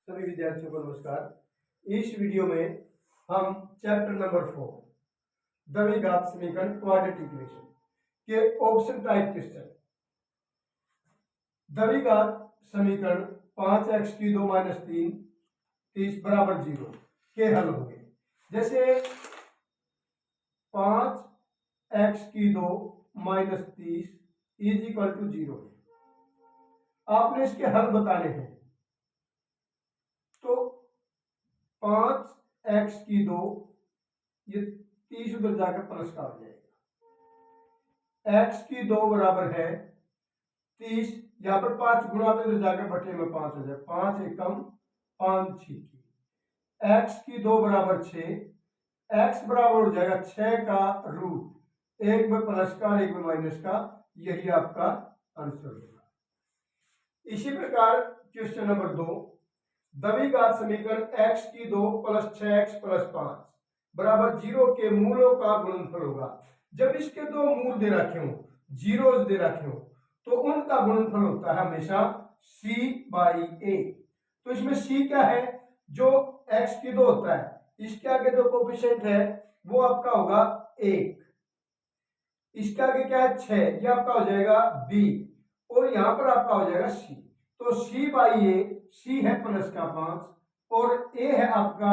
सभी विद्यार्थियों को नमस्कार। इस वीडियो में हम चैप्टर नंबर 4 द्विघात समीकरण क्वाड्रेटिक इक्वेशन के ऑप्शन टाइप क्वेश्चन द्विघात समीकरण 5x की 2 माइनस 3 बराबर 0 के हल होंगे। जैसे 5x की 2 माइनस 30 इज इक्वल टू 0 है। आपने इसके हल बताने हैं। तो 5x की 2 ये 30 उधर जाकर प्लस का हो जाएगा। x की 2 बराबर है 30, यहां पर 5 गुणा तो इधर जाकर बटे में 5 हो जाए, 5 एकम 5 छिकी। x की 2 बराबर 6, x बराबर हो जाएगा 6 का रूट, एक में प्लस का एक में माइनस का, यही आपका आंसर होगा। इसी प्रकार क्वेश्चन नंबर 2 द्विघात समीकरण x की 2 प्लस 6x प्लस 5 बराबर 0 के मूलों का गुणनफल होगा। जब इसके दो मूल दे रखे हो, जीरोस दे रखे हो, तो उनका गुणनफल होता है हमेशा c/a। तो इसमें c क्या है, जो x की 2 होता है, इसके आगे जो कोफिशिएंट है वो आपका होगा 1, इसके आगे क्या है 6, ये आपका हो जाएगा b, और यहां पर आपका हो जाएगा c। तो c/a, c है प्लस का 5 और a है आपका,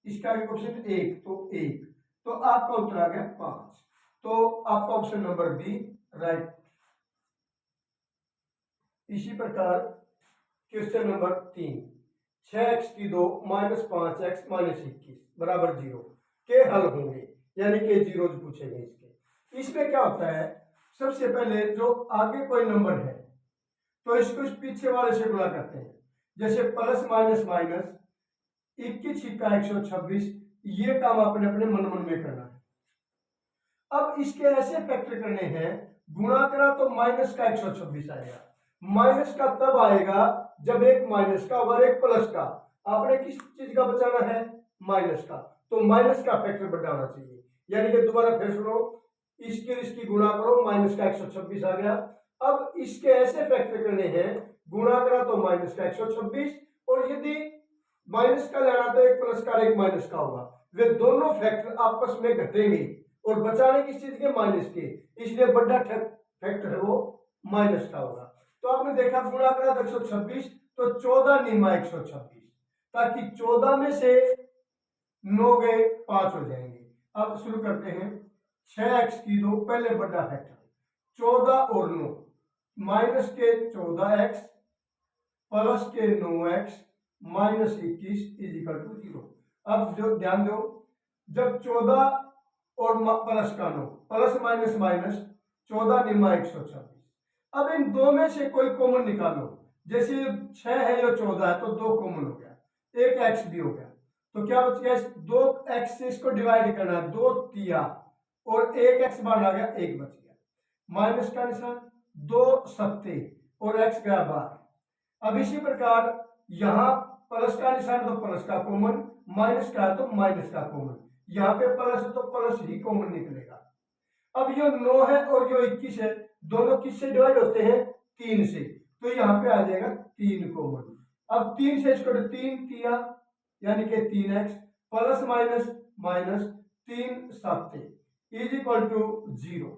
इसका आगे कोफिशिएंट 1, तो 1, तो आपका उत्तर आ गया 5। तो आपका ऑप्शन नंबर बी राइट। इसी प्रकार क्वेश्चन नंबर 3 6x की 2 माइनस 5x माइनस 21 बराबर 0 के हल होंगे, यानी कि जीरोज पूछेंगे इसके। इसमें क्या होता है, सबसे पहले जो आगे कोई नंबर है तो इसको इस पीछे वाले से गुणा करते हैं। जैसे प्लस माइनस माइनस 21 छिक्का 126, ये काम अपने अपने मन मन में करना है। अब इसके ऐसे फैक्टर करने हैं, गुणा करा तो माइनस का 126 आएगा, माइनस का तब आएगा जब एक माइनस का और एक प्लस का, आपने किस चीज का बचाना है, माइनस का, तो माइनस का फैक्टर बढ़ा होना चाहिए। यानी कि दोबारा फिर सुनो, इसकी गुणा करो, माइनस का 126 आ गया। अब इसके ऐसे फैक्टर करने हैं, गुणा करा तो माइनस का 126, और यदि माइनस का लेना तो एक प्लस का एक माइनस का होगा, वे दोनों फैक्टर आपस में घटेंगे और बचाने किस चीज के, माइनस के, इसलिए बड़ा फैक्टर है वो माइनस का होगा। तो आपने देखा गुणा करा 126, तो 14 निमा 126, ताकि 14 में से 9 गए 5 हो जाएंगे। अब शुरू करते हैं। 6x की 2 पहले बड़ा फैक्टर 14 और 9, माइनस के 14x प्लस के 9x minus 21 is equal to 0। अब जो ध्यान दो, जब 14 और प्लस का 9, प्लस माइनस माइनस 14 निमा 126। अब इन दो में से कोई कॉमन निकालो। जैसे 6 है या 14 है, तो 2 कॉमन हो गया, एक x भी हो गया, तो क्या बच गया, 2x से इसको डिवाइड करना है, 2 तिया और एक x बाहर आ गया, 1 बच गया, माइनस का निशान, 2 सत्ते और x गया बाहर। अब इसी प्रकार यहां प्लस का निशान तो प्लस का कॉमन, माइनस का है तो माइनस का कॉमन, यहाँ पे प्लस है तो प्लस ही कॉमन निकलेगा। अब ये 9 है और ये 21 है, दोनों किससे डिवाइड होते हैं, 3 से, तो यहाँ पे आ जाएगा 3 कॉमन। अब 3 से इसको 3 किया, यानी कि 3x plus minus minus 3 7 is equal to 0।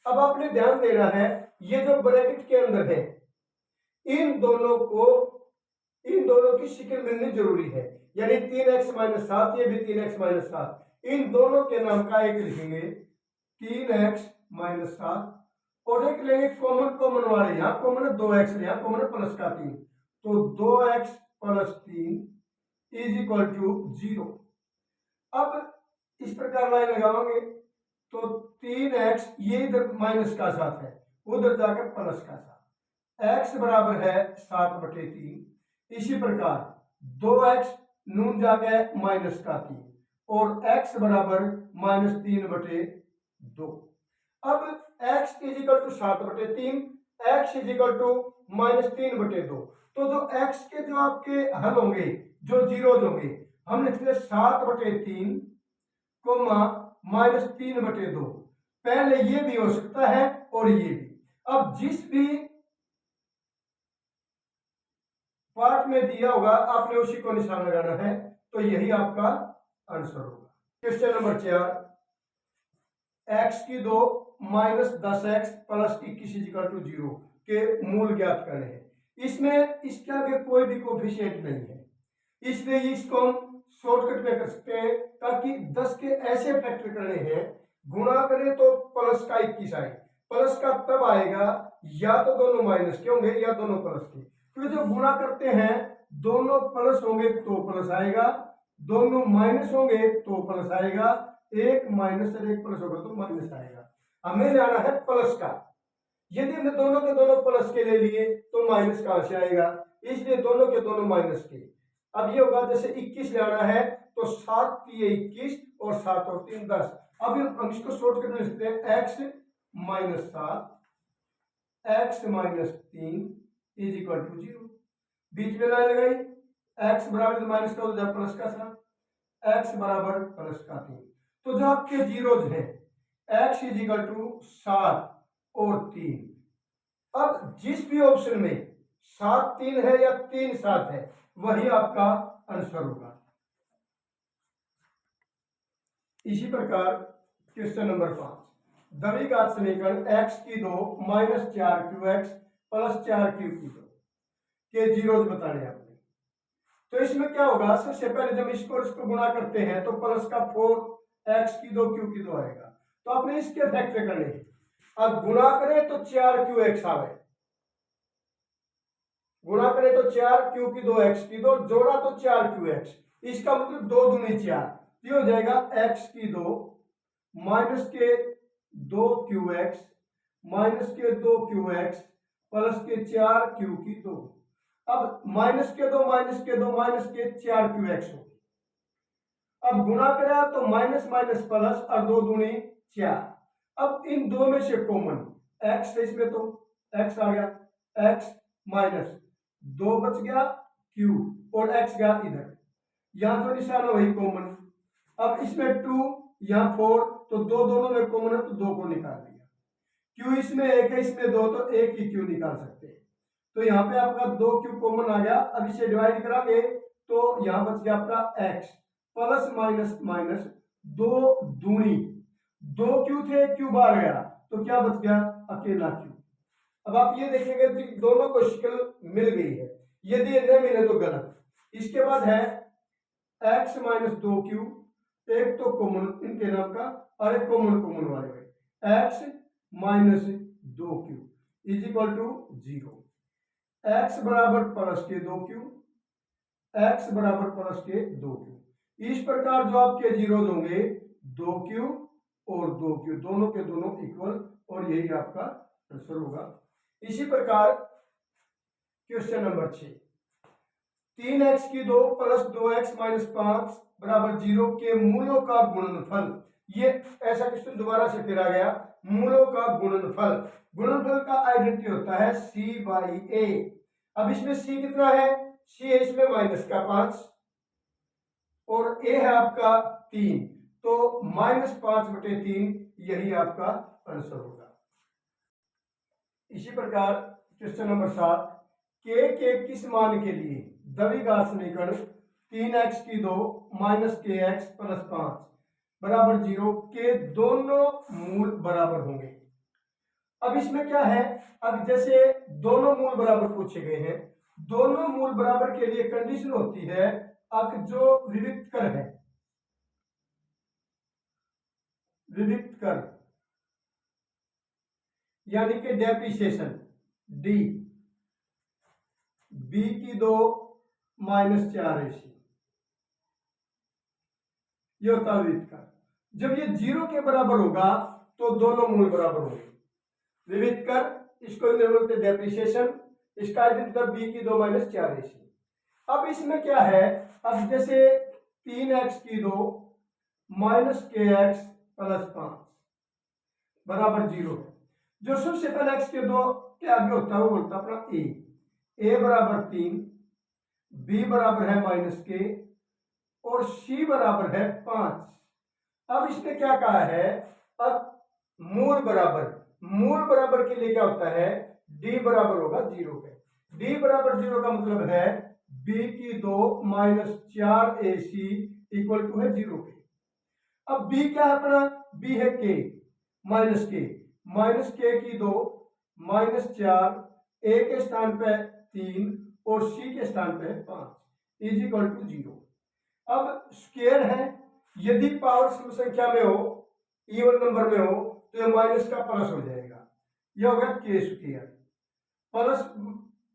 अब आपने ध्यान देना है, ये जो ब्रैकेट के अंदर है, इन दोनों की शिकल मिलनी जरूरी है, यानी 3x माइनस 7, ये भी 3x माइनस 7, इन दोनों के नाम का एक लिखेंगे 3x माइनस 7, और एक लेंगे कॉमन वाले, यहाँ कॉमन है 2x, यहाँ कॉमन है प्लस का 3, तो 2x plus 3 is equal to 0। अब इस प्रकार लाइन लगाओगे तो 3x, ये इधर माइनस का 7 है, उधर जाकर प्लस का 7, x बराबर है 7/3। इसी प्रकार 2x नून जाके माइनस का 3 और x बराबर माइनस 3/2। अब x is equal to 7/3, x is equal to minus 3/2, तो जो x के जो आपके हल होंगे, जो जीरोज होंगे, हम लिखते 7/3 कोमा माइनस 3/2। पहले ये भी हो सकता है और ये भी। अब जिस भी पार्ट में दिया होगा, आपने उसी को निशान लगाना है, तो यही आपका आंसर होगा। Question number 4, x2 minus 10x plus 21 0 के मूल ज्ञात करने हैं। इसमें इसके आगे कोई भी कोफिशिएंट नहीं है, इसलिए इसको हम शॉर्टकट में कर सकते हैं, ताकि 10 के ऐसे फैक्टर करने हैं, गुणा करें तो प्लस का 21 आए। प्लस का तब आएगा या तो दोनों माइनस के होंगे या दोनों प्लस के, क्योंकि जब गुणा करते हैं दोनों प्लस होंगे तो प्लस आएगा, दोनों माइनस होंगे तो प्लस आएगा, एक माइनस और एक प्लस होगा तो माइनस आएगा। हमें जाना है प्लस का, यदि हमने दोनों के दोनों प्लस के ले लिए तो माइनस कहां से आएगा, इसलिए दोनों के दोनों माइनस के। अब ये होगा जैसे 21 लेना है तो 7 3 21 और 7 और 3 10। अब हम इसको शॉर्टकट में लिखते हैं x minus 7 x minus 3 is equal to 0। बीच में लाइन लगाई, x बराबर माइनस का हो जाए प्लस का 7, x बराबर प्लस का 3। तो जो आपके जीरोज हैं x इज इक्वल टू 7 और 3। अब जिस भी ऑप्शन में 7 3 है या 3 7 है वही आपका आंसर होगा। इसी प्रकार क्वेश्चन नंबर 5, द्विघात समीकरण x2 minus 4qx plus 4q2 के जीरोज बताने आपने। तो इसमें क्या होगा, सबसे पहले जब इसको गुणा करते हैं तो प्लस का 4x2 q2 आएगा, तो आपने इसके फैक्टर करने हैं। अब गुणा करें तो 4qx आवे, गुणा करें तो 4q2 x2, जोड़ा तो 4qx, इसका मतलब 2 दूनी 4, ये हो जाएगा x2 माइनस के 2qx माइनस के 2qx प्लस के 4q2। अब माइनस के 2 माइनस के 2 माइनस के 4qx हो। अब गुणा करा तो माइनस माइनस प्लस और 2 दूनी 4। अब इन दो में से कॉमन x है, इसमें तो x आ गया, x माइनस 2 बच गया q और x गया इधर, यहां तो निशान है वही कॉमन। अब इसमें 2 यहाँ 4, तो 2 दोनों में कॉमन है तो 2 को निकाल दिया, q इसमें 1 है इसमें 2, तो 1 ही q निकाल सकते हैं, तो यहाँ पे आपका 2q कॉमन आ गया। अब इसे डिवाइड करांगे तो यहाँ बच गया आपका x प्लस माइनस माइनस 2 दूनी 2q थे, q बाहर गया तो क्या बच गया, अकेला q। अब आप ये देखेंगे कि दोनों को शक्ल मिल गई है, यदि ये न मिले तो गलत। इसके बाद है x माइनस 2q, एक तो कॉमन इनके नाम का और एक कॉमन कॉमन वाले में, x minus 2q is equal to 0। x बराबर प्लस के 2q, x बराबर प्लस के 2q। इस प्रकार जो आपके जीरोज होंगे 2q और 2q दोनों के दोनों इक्वल, और यही आपका आंसर होगा। इसी प्रकार question number 6, 3x2 plus 2x minus 5 बराबर 0 के मूलों का गुणनफल। ये ऐसा क्वेश्चन दोबारा से फिर आ गया, मूलों का गुणनफल। गुणनफल का आइडेंटिटी होता है c बाई a। अब इसमें c कितना है, c है इसमें माइनस का 5 और a है आपका 3, तो माइनस 5/3 यही आपका आंसर होगा। इसी प्रकार क्वेश्चन नंबर 7, k के किस मान के लिए द्विघात समीकरण 3x2 माइनस kx प्लस 5 बराबर 0 के दोनों मूल बराबर होंगे। अब इसमें क्या है, अब जैसे दोनों मूल बराबर पूछे गए हैं, दोनों मूल बराबर के लिए कंडीशन होती है अब जो विविक्त कर है, विविक्त कर यानी कि depreciation d b2 minus 4ac, ये होता है विविक्त कर। जब ये 0 के बराबर होगा तो दोनों मूल बराबर होंगे। विविक्त कर इसको बोलते डेप्रिसिएशन, इसका b2 माइनस 4ac। अब इसमें क्या है, अब जैसे 3x2 माइनस kx प्लस 5 बराबर 0 है, जो सबसे पहले x2 के आगे होता है वो बोलता है अपना a बराबर 3, b बराबर है माइनस k और c बराबर है 5। अब इसने क्या कहा है, अब मूल बराबर, मूल बराबर के लिए क्या होता है, d बराबर होगा 0 के। डी बराबर 0 का मतलब है बी की 2 माइनस 4ac इक्वल टू है 0 के। अब बी क्या है अपना, बी है के माइनस के की 2 माइनस 4, ए के स्थान पे 3 और सी के स्थान पे 5 इज इक्वल टू 0। अब स्क्वायर है, यदि पावर सम संख्या में हो, इवन नंबर में हो, तो ये माइनस का प्लस हो जाएगा, यह हो गया के square plus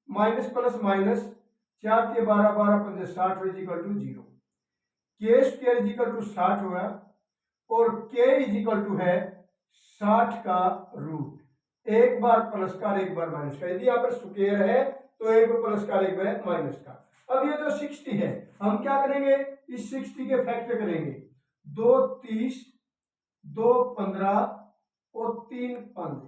minus plus minus 4 के 12 12 15 60 इज इक्वल टू 0। के स्क्वायर इज इक्वल टू 60 होगा और के इज इक्वल टू है 60 का रूट, एक बार प्लस का एक बार माइनस का। यदि यहाँ पर स्क्वायर है तो एक बार प्लस का एक बार माइनस का। अब ये जो 60 है, हम क्या करेंगे, इस 60 के फैक्टर करेंगे, 2 30 2 15 और 3 5।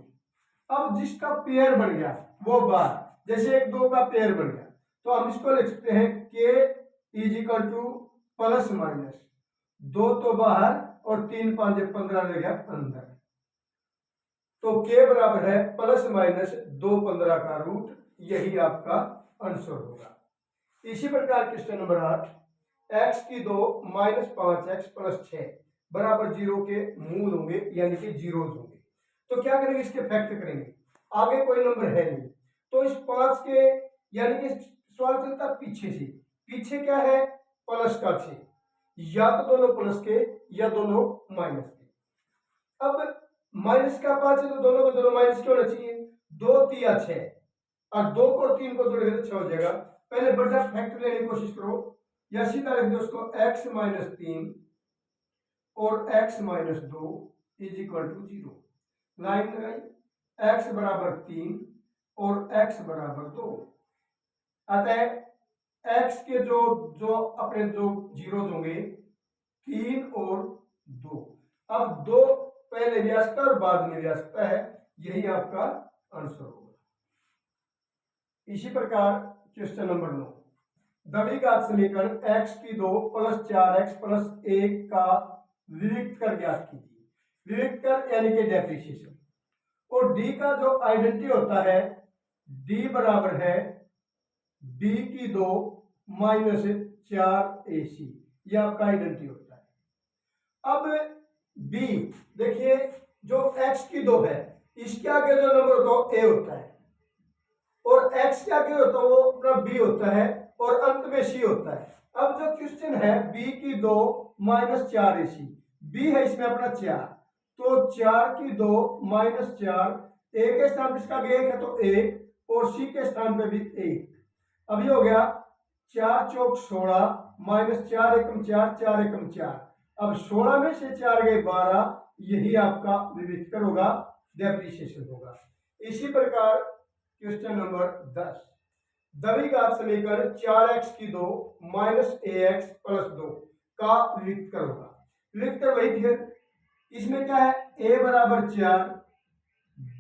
अब जिसका पेयर बन गया वो बार, जैसे 1 2 का पेयर बन गया तो हम इसको लिख सकते हैं के is equal two plus minus 2 तो बाहर और 3 5 15 रह गया अंदर, तो के बराबर है प्लस माइनस 2 15 का रूट, यही आपका आंसर होगा। इसी प्रकार क्वेश्चन नंबर 8, x की 2 माइनस 5x प्लस 6 बराबर 0 के मूल होंगे यानी कि जीरोज होंगे। तो क्या करेंगे, इसके फैक्ट करेंगे, आगे कोई नंबर है नहीं तो इस 5 के, यानी कि सवाल चलता पीछे से, पीछे क्या है प्लस का 6, या तो दोनों प्लस के या दोनों माइनस के। अब माइनस का 5 है तो दोनों को दोनों माइनस के होना चाहिए, 2 3 6 और 2 को 3 को जोड़ेंगे तो 6 हो जाएगा। पहले बड़ा फैक्टर लेने की कोशिश करो, या सीधा लिख दो उसको x माइनस 3 और x minus 2 is equal to 0। Line लगाई, x बराबर 3 और x बराबर 2, अतः x के जो जो अपने जो जीरोज होंगे 3 और 2। अब 2 पहले भी आ सकता है और बाद में भी आ सकता है, यही आपका आंसर होगा। इसी प्रकार क्वेश्चन नंबर 9, द्विघात समीकरण x की 2 प्लस 4x प्लस 1 का विविक्त कर ज्ञात कीजिए। विविक्त कर यानी कि डेप्रिसिएशन, और d का जो आइडेंटिटी होता है d बराबर है b की 2 माइनस 4ac, यह आपका आइडेंटिटी होता है। अब b देखिए, जो x की 2 है इसके आगे जो नंबर होता है a होता है, और x के आगे होता है वो अपना b होता है और अंत में c होता है। अब जो क्वेश्चन है b की 2 माइनस 4ac, b है इसमें अपना 4, तो 4 की 2 माइनस 4, a के स्थान पर इसका आगे 1 है तो 1 और c के स्थान पे भी 1। अब ये हो गया 4 चौक 16 माइनस 4 एकम 4 4 एकम 4, अब 16 में से 4 गए 12, यही आपका विविधकर होगा, डेप्रिसिएशन होगा। इसी प्रकार क्वेश्चन नंबर 10, द्विघात समीकरण 4x की 2 माइनस ax प्लस 2 का विविधकर होगा। विविधकर वही थे, इसमें क्या है, a बराबर 4,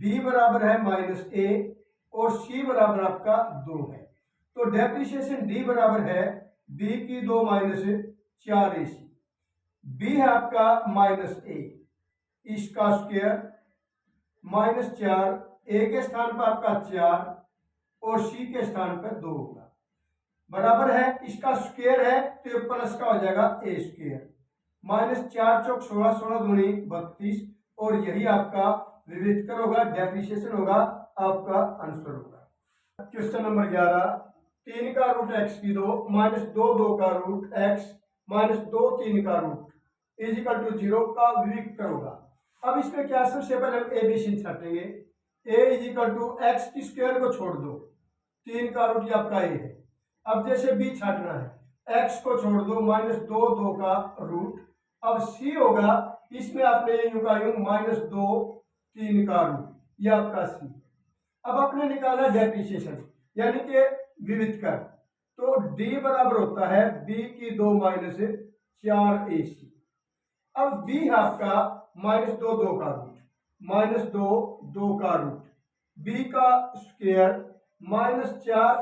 b बराबर है माइनस a और c बराबर आपका 2 है, तो डेप्रिसिएशन d बराबर है b की 2 माइनस 4ac, b है आपका माइनस a, इसका स्क्वायर माइनस 4, a के स्थान पर आपका 4 और c के स्थान पर 2 होगा, बराबर है, इसका स्क्वायर है तो ये प्लस का हो जाएगा a स्क्वायर, माइनस 4 चौक 16 16 दूनी 32, और यही आपका विविधकर होगा, डेप्रिसिएशन होगा, आपका आंसर होगा। क्वेश्चन नंबर 11, 3 का रूट x की 2 माइनस 2 2 का रूट x माइनस 2 3 का रूट इज इक्वल टू 0 का विविधकर होगा। अब इसमें क्या, सबसे पहले हम एबीसी छाटेंगे, a is equal to x की स्क्वायर को छोड़ दो, 3 का रूट आपका a है। अब जैसे b छाटना है, x को छोड़ दो, माइनस 2 2 का रूट, अब c होगा, इसमें आपने यूं का यूं माइनस 2 3 का रूट, यह आपका c। अब आपने निकाला डेप्रिसिएशन यानी कि विविधकर, तो d बराबर होता है b की 2 माइनस 4ac, अब b है आपका माइनस 2 2 का रूट, माइनस 2 2 का रूट, b का स्क्वायर माइनस 4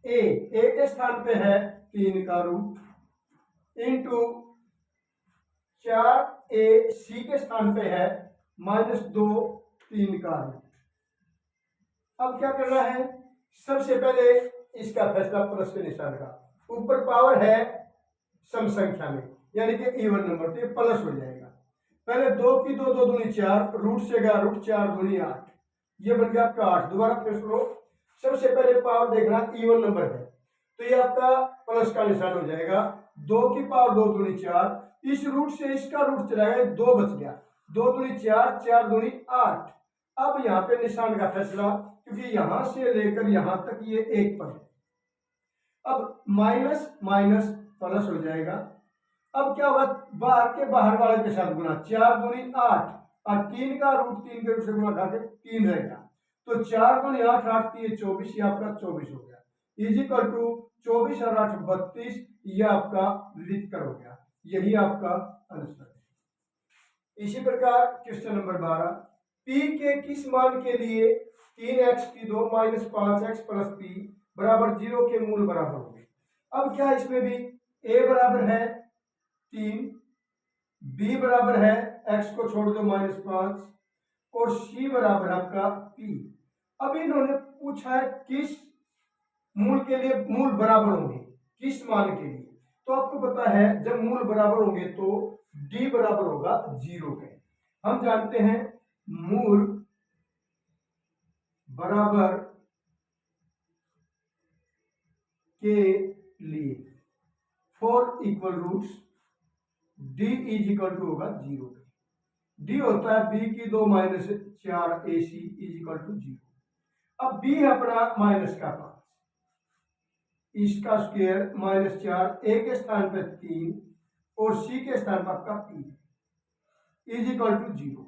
a के स्थान पे है 3 का रूट इंटू 4ac के स्थान पे है माइनस 2 3 का रूट। अब क्या करना है, सबसे पहले इसका फैसला प्लस के निशान का, ऊपर पावर है सम संख्या में यानी कि इवन नंबर, तो ये प्लस हो जाएगा। पहले 2 की 2 2 दूनी 4, रूट से गया रूट, 4 दूनी 8, ये बन गया आपका 8। दोबारा फिर सुनो, सबसे पहले पावर देखना इवन नंबर है तो ये आपका प्लस का निशान हो जाएगा। 2 की पावर 2 दूनी 4, इस रूट से इसका रूट चला गया, 2 बच गया, 2 दूनी 4, 4 दूनी 8। अब यहाँ पे निशान का फैसला, क्योंकि यहां से लेकर यहां तक ये एक पर है, अब माइनस माइनस प्लस हो जाएगा। अब क्या होगा, बाहर के बाहर वाले के साथ गुना, 4 दूनी 8 और 3 का रूट 3 के रूट से गुना करके 3 रहेगा, तो 4 दूनी 8, 8 3 24, ये आपका 24 हो गया, इज इक्वल टू 24 और 8 32, ये आपका विविधकर हो गया। यही आपका आंसर है। इसी प्रकार क्वेश्चन नंबर 12, p के किस मान के लिए 3x की 2 माइनस 5x प्लस p बराबर 0 के मूल बराबर होंगे। अब क्या इसमें भी a बराबर है 3, b बराबर है x को छोड़ दो -5 और c बराबर आपका p। अब इन्होंने पूछा है किस मूल के लिए मूल बराबर होंगे, किस मान के लिए, तो आपको पता है जब मूल बराबर होंगे तो d बराबर होगा 0 के। हम जानते हैं मूल बराबर के लिए for equal roots d is equal to होगा 0 पे। d होता है b की 2 minus 4 ac is equal to 0। अब b है अपना माइनस का 5, इसका स्क्वायर -4, a के स्थान पर 3 और c के स्थान पर आपका p इज इक्वल टू 0।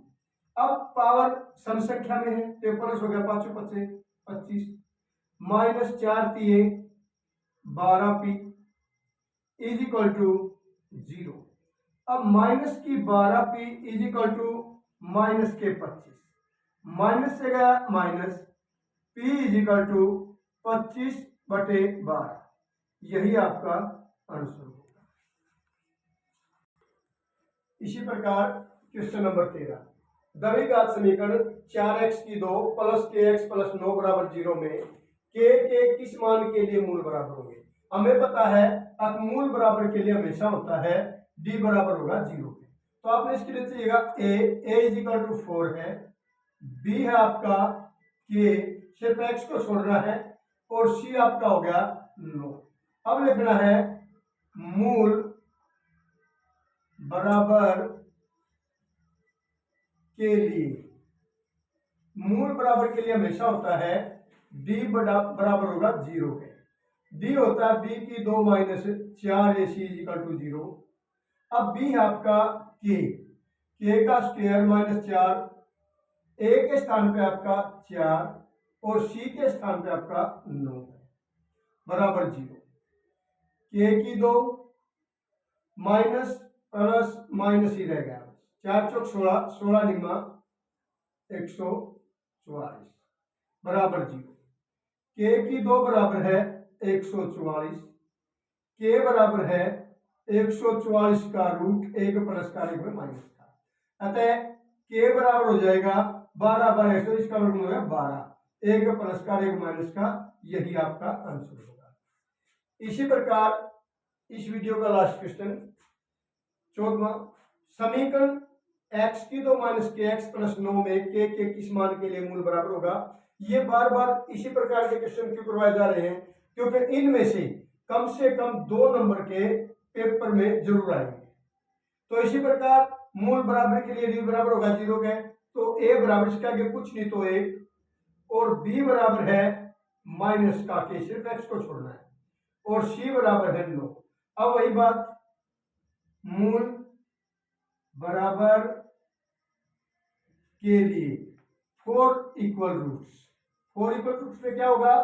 अब पावर सम संख्या में है तो प्लस हो गया, 5 5 25 -4 3 12p इज इक्वल टू 0। अब माइनस की 12p is equal to minus के 25, माइनस से गया minus, p is equal to 25/12, यही आपका आंसर होगा। इसी प्रकार क्वेश्चन नंबर 13, द्विघात समीकरण 4x की 2 प्लस kx प्लस 9 बराबर 0 में k के किस मान के लिए मूल बराबर होंगे। हमें पता है अब मूल बराबर के लिए हमेशा होता है d बराबर होगा 0 के, तो आपने इसके लिए चाहिएगा a इज इक्वल टू 4 है, b है आपका k, सिर्फ x को छोड़ना है, और c आपका हो गया 9। अब लिखना है मूल बराबर के लिए, मूल बराबर के लिए हमेशा होता है d बराबर होगा 0 के। d होता है b की 2 minus 4 ac is equal to 0। अब b है आपका k का स्क्वायर -4, a के स्थान पे आपका 4 और c के स्थान पे आपका 9 बराबर 0। k की 2 माइनस प्लस माइनस ही रह गया, 4 चौक 16, 16 निम्मा 144 बराबर 0। k की 2 बराबर है 144, k बराबर है 144 का रूट 1 प्लस का 1 में माइनस का, अतः k बराबर हो जाएगा 12 बार 100, इसका वर्ग हो गया 12, 1 प्लस का 1 माइनस का, यही आपका आंसर होगा। इसी प्रकार इस वीडियो का लास्ट क्वेश्चन 14वां, समीकरण x की 2 माइनस kx प्लस 9 में k के किस मान के लिए मूल बराबर होगा। ये बार बार इसी प्रकार के क्वेश्चन क्यों करवाए जा रहे हैं, क्योंकि इनमें से कम 2 नंबर के पेपर में जरूर आएंगे। तो इसी प्रकार मूल बराबर के लिए d बराबर होगा 0 के, तो a बराबर इसका आगे कुछ नहीं तो 1, और b बराबर है माइनस का k, सिर्फ x को छोड़ना है, और c बराबर है 9। अब वही बात, मूल बराबर के लिए 4 इक्वल रूट्स में क्या होगा,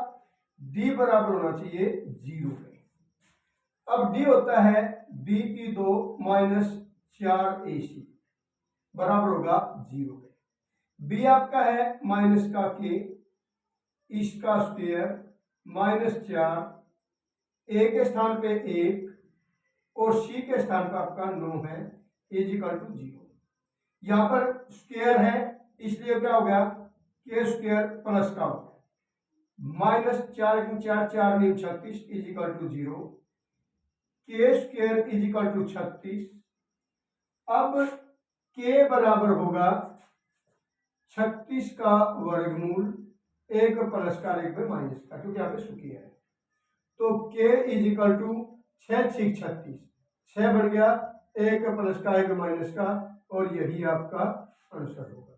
d बराबर होना चाहिए 0 पे। अब d होता है b की 2 माइनस 4 ac बराबर होगा 0 पे। b आपका है माइनस का k, इसका स्क्वायर -4, a के स्थान पे 1 और c के स्थान पर आपका 9 है, इज इक्वल टू 0। यहां पर स्क्वायर है इसलिए क्या हो गया, k स्क्वायर प्लस का हो गया, माइनस 4×4 = 36 0, के स्क्वायर = 36। अब के बराबर होगा 36 का वर्गमूल, एक प्लस का एक में माइनस का, क्योंकि यहाँ पे सूखी है। तो के = 6 6 36, 6 बन गया, एक प्लस का एक माइनस का, और यही आपका आंसर होगा।